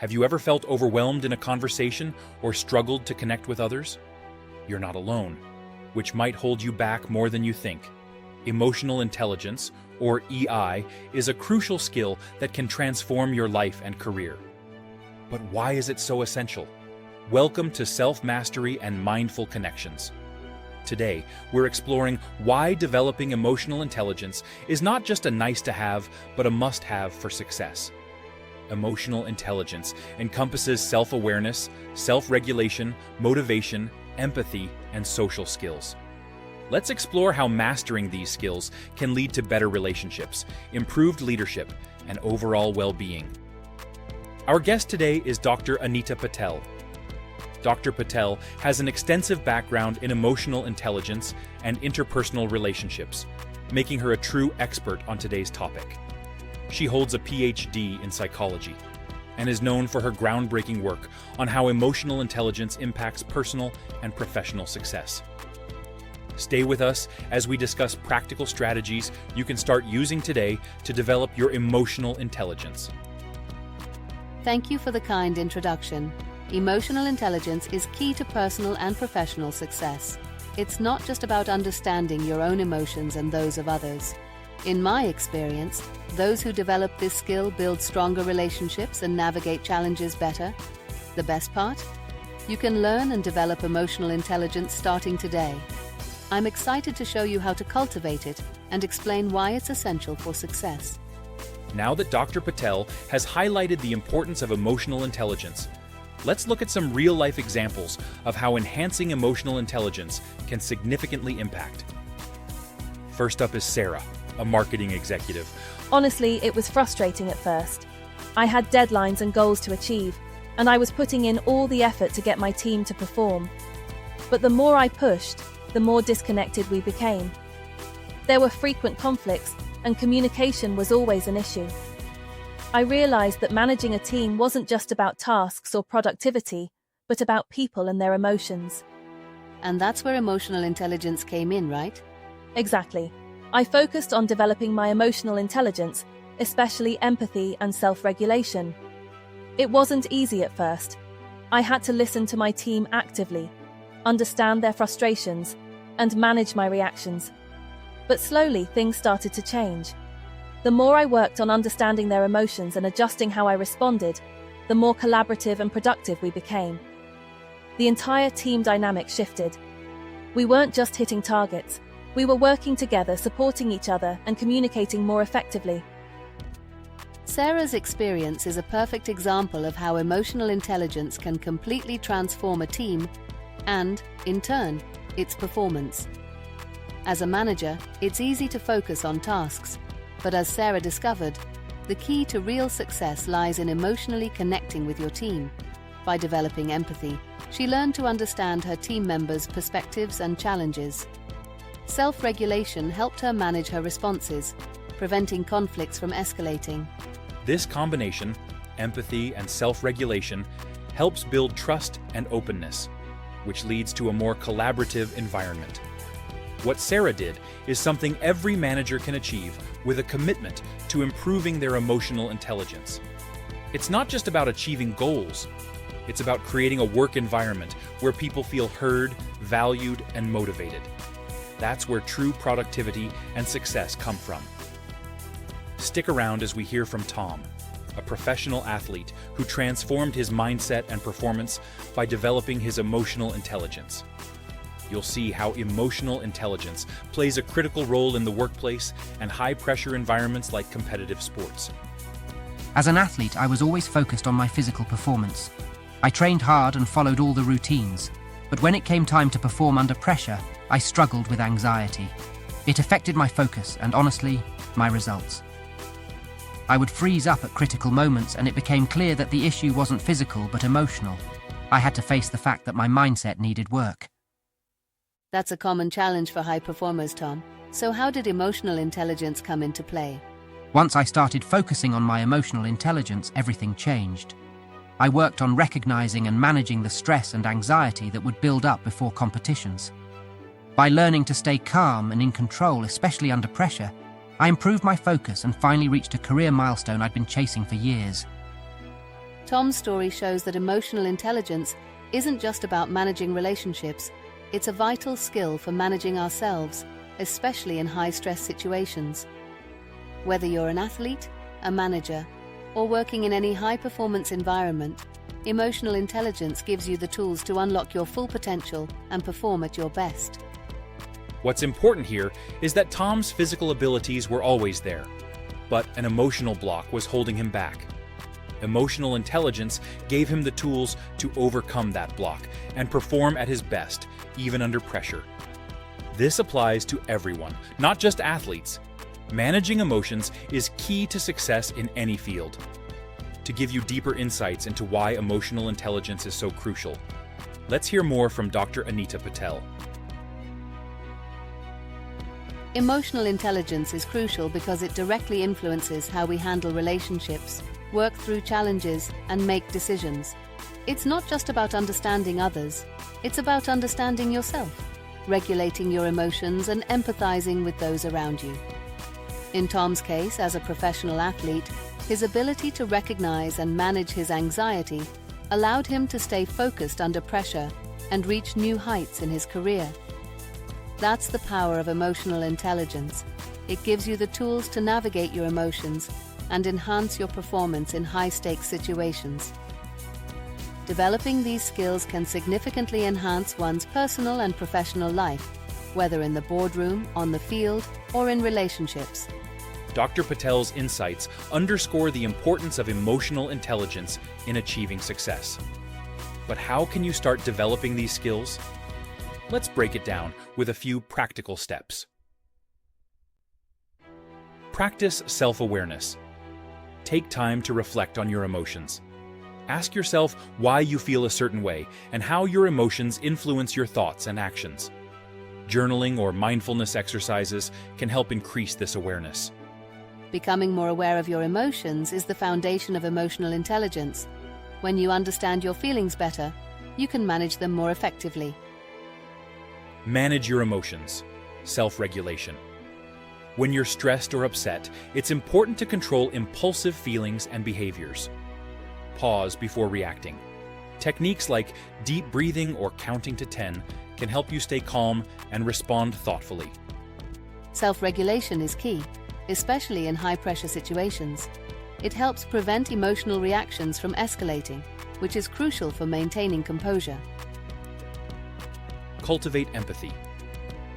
Have you ever felt overwhelmed in a conversation or struggled to connect with others? You're not alone, which might hold you back more than you think. Emotional intelligence, or EI, is a crucial skill that can transform your life and career. But why is it so essential? Welcome to Self-Mastery and Mindful Connections. Today, we're exploring why developing emotional intelligence is not just a nice-to-have, but a must-have for success. Emotional intelligence encompasses self-awareness, self-regulation, motivation, empathy, and social skills. Let's explore how mastering these skills can lead to better relationships, improved leadership, and overall well-being. Our guest today is Dr. Anita Patel. Dr. Patel has an extensive background in emotional intelligence and interpersonal relationships, making her a true expert on today's topic. She holds a PhD in psychology and is known for her groundbreaking work on how emotional intelligence impacts personal and professional success. Stay with us as we discuss practical strategies you can start using today to develop your emotional intelligence. Thank you for the kind introduction. Emotional intelligence is key to personal and professional success. It's not just about understanding your own emotions and those of others. In my experience, those who develop this skill build stronger relationships and navigate challenges better. The best part? You can learn and develop emotional intelligence starting today. I'm excited to show you how to cultivate it and explain why it's essential for success. Now that Dr. Patel has highlighted the importance of emotional intelligence, let's look at some real-life examples of how enhancing emotional intelligence can significantly impact. First up is Sarah, a marketing executive. Honestly, it was frustrating at first. I had deadlines and goals to achieve, and I was putting in all the effort to get my team to perform. But the more I pushed, the more disconnected we became. There were frequent conflicts, and communication was always an issue. I realized that managing a team wasn't just about tasks or productivity, but about people and their emotions. And that's where emotional intelligence came in, right? Exactly. I focused on developing my emotional intelligence, especially empathy and self-regulation. It wasn't easy at first. I had to listen to my team actively, understand their frustrations, and manage my reactions. But slowly, things started to change. The more I worked on understanding their emotions and adjusting how I responded, the more collaborative and productive we became. The entire team dynamic shifted. We weren't just hitting targets. We were working together, supporting each other, and communicating more effectively. Sarah's experience is a perfect example of how emotional intelligence can completely transform a team and, in turn, its performance. As a manager, it's easy to focus on tasks, but as Sarah discovered, the key to real success lies in emotionally connecting with your team. By developing empathy, she learned to understand her team members' perspectives and challenges. Self-regulation helped her manage her responses, preventing conflicts from escalating. This combination, empathy and self-regulation, helps build trust and openness, which leads to a more collaborative environment. What Sarah did is something every manager can achieve with a commitment to improving their emotional intelligence. It's not just about achieving goals. It's about creating a work environment where people feel heard, valued, and motivated. That's where true productivity and success come from. Stick around as we hear from Tom, a professional athlete who transformed his mindset and performance by developing his emotional intelligence. You'll see how emotional intelligence plays a critical role in the workplace and high-pressure environments like competitive sports. As an athlete, I was always focused on my physical performance. I trained hard and followed all the routines, but when it came time to perform under pressure, I struggled with anxiety. It affected my focus and, honestly, my results. I would freeze up at critical moments, and it became clear that the issue wasn't physical but emotional. I had to face the fact that my mindset needed work. That's a common challenge for high performers, Tom. So how did emotional intelligence come into play? Once I started focusing on my emotional intelligence, everything changed. I worked on recognizing and managing the stress and anxiety that would build up before competitions. By learning to stay calm and in control, especially under pressure, I improved my focus and finally reached a career milestone I'd been chasing for years. Tom's story shows that emotional intelligence isn't just about managing relationships, it's a vital skill for managing ourselves, especially in high-stress situations. Whether you're an athlete, a manager, or working in any high-performance environment, emotional intelligence gives you the tools to unlock your full potential and perform at your best. What's important here is that Tom's physical abilities were always there, but an emotional block was holding him back. Emotional intelligence gave him the tools to overcome that block and perform at his best, even under pressure. This applies to everyone, not just athletes. Managing emotions is key to success in any field. To give you deeper insights into why emotional intelligence is so crucial, let's hear more from Dr. Anita Patel. Emotional intelligence is crucial because it directly influences how we handle relationships, work through challenges, and make decisions. It's not just about understanding others, it's about understanding yourself, regulating your emotions, and empathizing with those around you. In Tom's case, as a professional athlete, his ability to recognize and manage his anxiety allowed him to stay focused under pressure and reach new heights in his career. That's the power of emotional intelligence. It gives you the tools to navigate your emotions and enhance your performance in high-stakes situations. Developing these skills can significantly enhance one's personal and professional life, whether in the boardroom, on the field, or in relationships. Dr. Patel's insights underscore the importance of emotional intelligence in achieving success. But how can you start developing these skills? Let's break it down with a few practical steps. Practice self-awareness. Take time to reflect on your emotions. Ask yourself why you feel a certain way and how your emotions influence your thoughts and actions. Journaling or mindfulness exercises can help increase this awareness. Becoming more aware of your emotions is the foundation of emotional intelligence. When you understand your feelings better, you can manage them more effectively. Manage your emotions. Self-regulation. When you're stressed or upset, it's important to control impulsive feelings and behaviors. Pause before reacting. Techniques like deep breathing or counting to 10 can help you stay calm and respond thoughtfully. Self-regulation is key, especially in high-pressure situations. It helps prevent emotional reactions from escalating, which is crucial for maintaining composure. Cultivate empathy.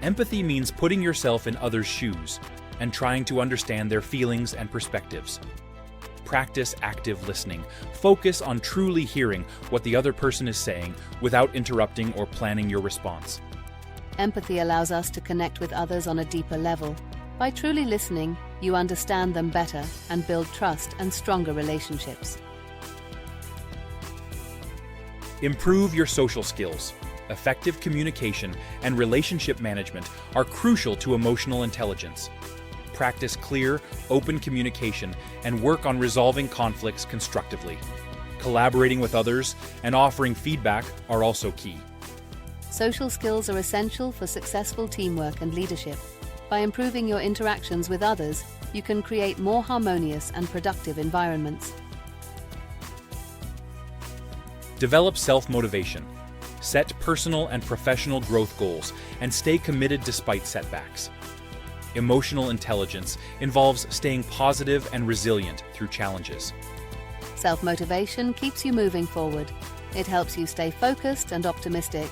Empathy means putting yourself in others' shoes and trying to understand their feelings and perspectives. Practice active listening. Focus on truly hearing what the other person is saying without interrupting or planning your response. Empathy allows us to connect with others on a deeper level. By truly listening, you understand them better and build trust and stronger relationships. Improve your social skills. Effective communication and relationship management are crucial to emotional intelligence. Practice clear, open communication and work on resolving conflicts constructively. Collaborating with others and offering feedback are also key. Social skills are essential for successful teamwork and leadership. By improving your interactions with others, you can create more harmonious and productive environments. Develop self-motivation. Set personal and professional growth goals and stay committed despite setbacks. Emotional intelligence involves staying positive and resilient through challenges. Self-motivation keeps you moving forward. It helps you stay focused and optimistic,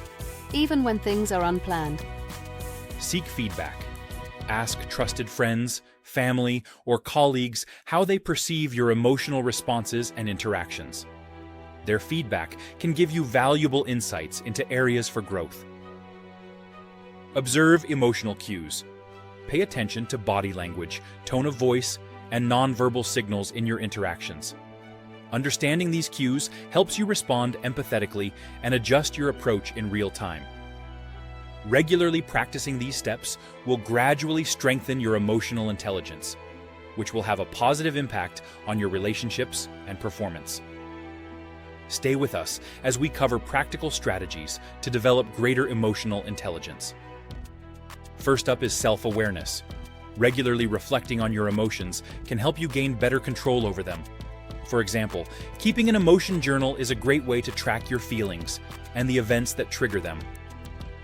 even when things are unplanned. Seek feedback. Ask trusted friends, family, or colleagues how they perceive your emotional responses and interactions. Their feedback can give you valuable insights into areas for growth. Observe emotional cues. Pay attention to body language, tone of voice, and nonverbal signals in your interactions. Understanding these cues helps you respond empathetically and adjust your approach in real time. Regularly practicing these steps will gradually strengthen your emotional intelligence, which will have a positive impact on your relationships and performance. Stay with us as we cover practical strategies to develop greater emotional intelligence. First up is self-awareness. Regularly reflecting on your emotions can help you gain better control over them. For example, keeping an emotion journal is a great way to track your feelings and the events that trigger them.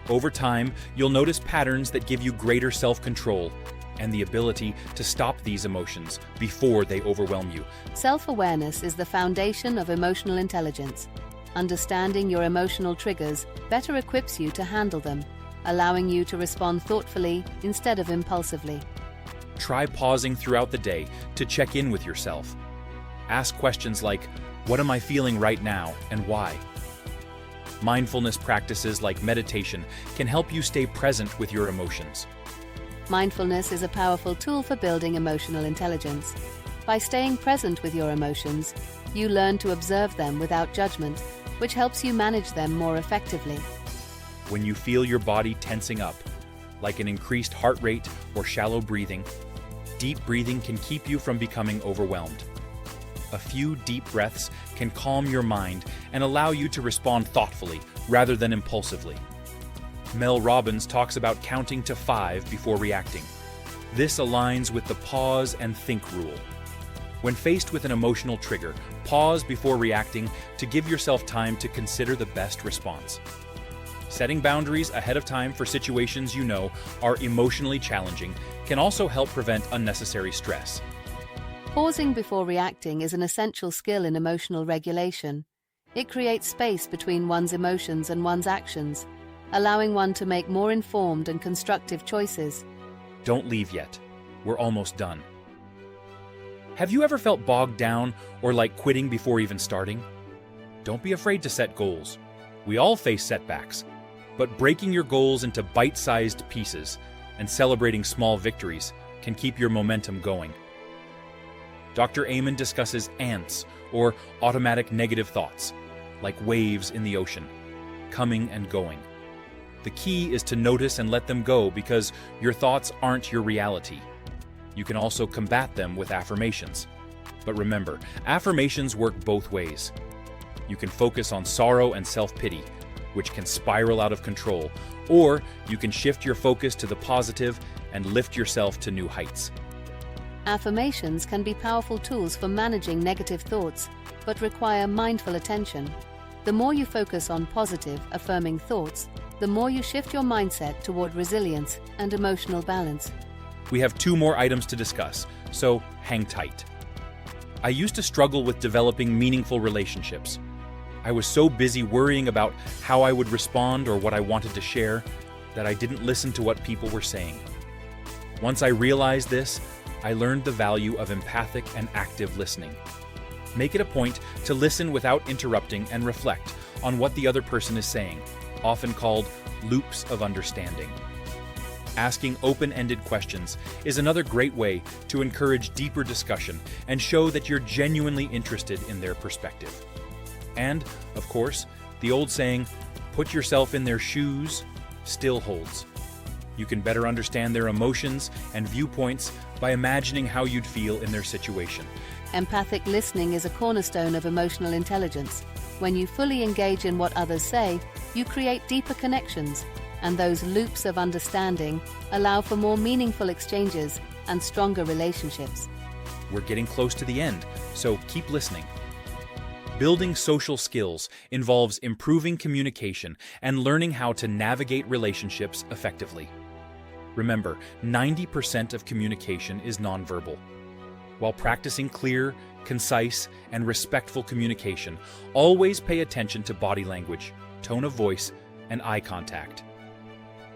Over time, you'll notice patterns that give you greater self-control and the ability to stop these emotions before they overwhelm you. Self-awareness is the foundation of emotional intelligence. Understanding your emotional triggers better equips you to handle them, allowing you to respond thoughtfully instead of impulsively. Try pausing throughout the day to check in with yourself. Ask questions like, what am I feeling right now and why? Mindfulness practices like meditation can help you stay present with your emotions. Mindfulness is a powerful tool for building emotional intelligence. By staying present with your emotions, you learn to observe them without judgment, which helps you manage them more effectively. When you feel your body tensing up, like an increased heart rate or shallow breathing, deep breathing can keep you from becoming overwhelmed. A few deep breaths can calm your mind and allow you to respond thoughtfully rather than impulsively. Mel Robbins talks about counting to 5 before reacting. This aligns with the pause and think rule. When faced with an emotional trigger, pause before reacting to give yourself time to consider the best response. Setting boundaries ahead of time for situations you know are emotionally challenging can also help prevent unnecessary stress. Pausing before reacting is an essential skill in emotional regulation. It creates space between one's emotions and one's actions, allowing one to make more informed and constructive choices. Don't leave yet. We're almost done. Have you ever felt bogged down or like quitting before even starting? Don't be afraid to set goals. We all face setbacks, but breaking your goals into bite-sized pieces and celebrating small victories can keep your momentum going. Dr. Amen discusses ants, or automatic negative thoughts, like waves in the ocean, coming and going. The key is to notice and let them go because your thoughts aren't your reality. You can also combat them with affirmations. But remember, affirmations work both ways. You can focus on sorrow and self-pity, which can spiral out of control, or you can shift your focus to the positive and lift yourself to new heights. Affirmations can be powerful tools for managing negative thoughts, but require mindful attention. The more you focus on positive, affirming thoughts, the more you shift your mindset toward resilience and emotional balance. We have 2 more items to discuss, so hang tight. I used to struggle with developing meaningful relationships. I was so busy worrying about how I would respond or what I wanted to share that I didn't listen to what people were saying. Once I realized this, I learned the value of empathic and active listening. Make it a point to listen without interrupting and reflect on what the other person is saying, often called loops of understanding. Asking open-ended questions is another great way to encourage deeper discussion and show that you're genuinely interested in their perspective. And, of course, the old saying, put yourself in their shoes, still holds. You can better understand their emotions and viewpoints by imagining how you'd feel in their situation. Empathic listening is a cornerstone of emotional intelligence. When you fully engage in what others say, you create deeper connections, and those loops of understanding allow for more meaningful exchanges and stronger relationships. We're getting close to the end, so keep listening. Building social skills involves improving communication and learning how to navigate relationships effectively. Remember, 90% of communication is nonverbal. While practicing clear, concise, and respectful communication, always pay attention to body language, tone of voice, and eye contact.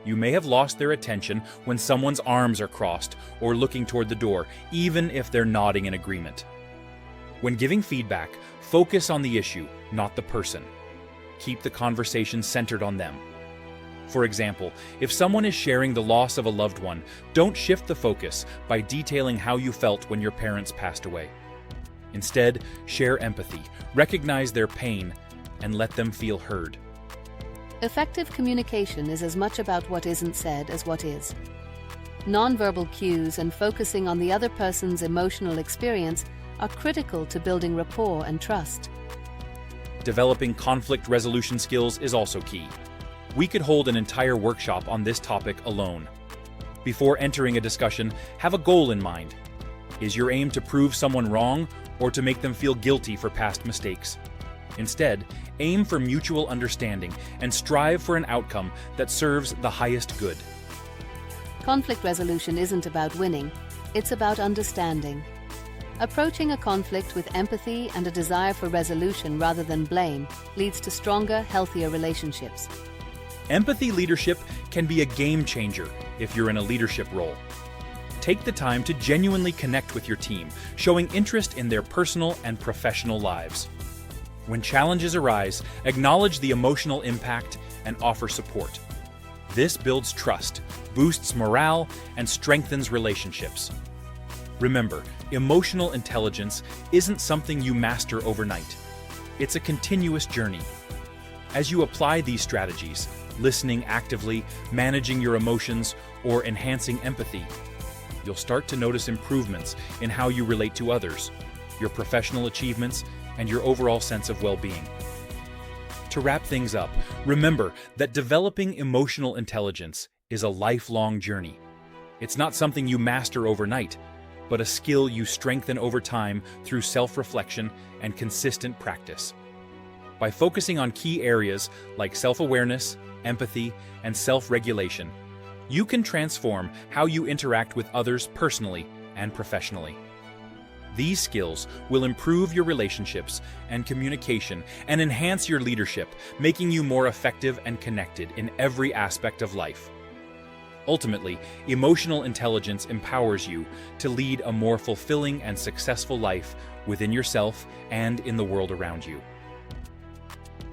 You may have lost their attention when someone's arms are crossed or looking toward the door, even if they're nodding in agreement. When giving feedback, focus on the issue, not the person. Keep the conversation centered on them. For example, if someone is sharing the loss of a loved one, don't shift the focus by detailing how you felt when your parents passed away. Instead, share empathy, recognize their pain, and let them feel heard. Effective communication is as much about what isn't said as what is. Nonverbal cues and focusing on the other person's emotional experience are critical to building rapport and trust. Developing conflict resolution skills is also key. We could hold an entire workshop on this topic alone. Before entering a discussion, have a goal in mind. Is your aim to prove someone wrong or to make them feel guilty for past mistakes. Instead, aim for mutual understanding and strive for an outcome that serves the highest good. Conflict resolution isn't about winning, it's about understanding. Approaching a conflict with empathy and a desire for resolution rather than blame leads to stronger, healthier relationships. Empathy leadership can be a game changer if you're in a leadership role. Take the time to genuinely connect with your team, showing interest in their personal and professional lives. When challenges arise, acknowledge the emotional impact and offer support. This builds trust, boosts morale, and strengthens relationships. Remember, emotional intelligence isn't something you master overnight. It's a continuous journey. As you apply these strategies, listening actively, managing your emotions, or enhancing empathy, you'll start to notice improvements in how you relate to others, your professional achievements, and your overall sense of well-being. To wrap things up, remember that developing emotional intelligence is a lifelong journey. It's not something you master overnight, but a skill you strengthen over time through self-reflection and consistent practice. By focusing on key areas like self-awareness, empathy, and self-regulation, you can transform how you interact with others personally and professionally. These skills will improve your relationships and communication and enhance your leadership, making you more effective and connected in every aspect of life. Ultimately, emotional intelligence empowers you to lead a more fulfilling and successful life within yourself and in the world around you.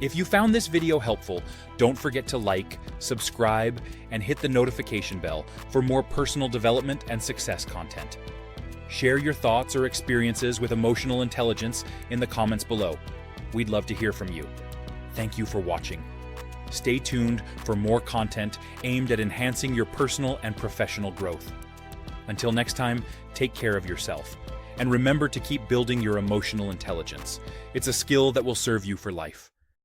If you found this video helpful, don't forget to like, subscribe, and hit the notification bell for more personal development and success content. Share your thoughts or experiences with emotional intelligence in the comments below. We'd love to hear from you. Thank you for watching. Stay tuned for more content aimed at enhancing your personal and professional growth. Until next time, take care of yourself. And remember to keep building your emotional intelligence. It's a skill that will serve you for life.